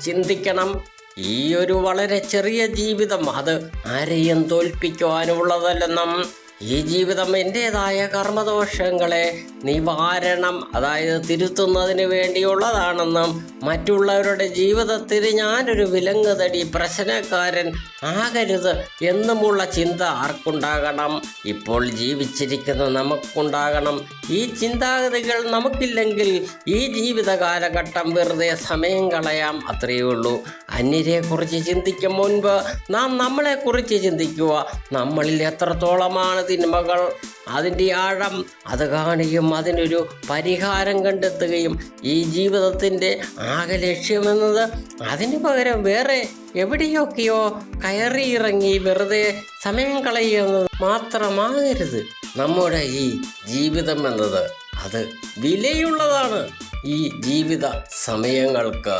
ചിന്തിക്കണം. ഈ ഒരു വളരെ ചെറിയ ജീവിതം അത് ആരെയും തോൽപ്പിക്കുവാനുള്ളതല്ലെന്നും ഈ ജീവിതം എൻ്റെതായ കർമ്മദോഷങ്ങളെ നിവാരണം, അതായത് തിരുത്തുന്നതിന് വേണ്ടിയുള്ളതാണെന്നും മറ്റുള്ളവരുടെ ജീവിതത്തിന് ഞാനൊരു വിലങ്ങുതടി പ്രശ്നക്കാരൻ ആകരുത് എന്നുമുള്ള ചിന്ത ആർക്കുണ്ടാകണം? ഇപ്പോൾ ജീവിച്ചിരിക്കുന്ന നമുക്കുണ്ടാകണം. ഈ ചിന്താഗതികൾ നമുക്കില്ലെങ്കിൽ ഈ ജീവിത കാലഘട്ടം വെറുതെ സമയം കളയാം, അത്രയേ ഉള്ളൂ. അന്യരെക്കുറിച്ച് ചിന്തിക്കും മുൻപ് നാം നമ്മളെക്കുറിച്ച് ചിന്തിക്കുക. നമ്മളിൽ എത്രത്തോളമാണ് തിന്മകൾ, അതിൻ്റെ ആഴം അത് കാണുകയും അതിനൊരു പരിഹാരം കണ്ടെത്തുകയും ഈ ജീവിതത്തിൻ്റെ ആകെ ലക്ഷ്യമെന്നത് അതിന് പകരം വേറെ എവിടെയൊക്കെയോ കയറിയിറങ്ങി വെറുതെ സമയം കളയുന്നത് മാത്രമാകരുത്. നമ്മുടെ ഈ ജീവിതം എന്നത് അത് വിലയുള്ളതാണ്. ഈ ജീവിത സമയങ്ങൾക്ക്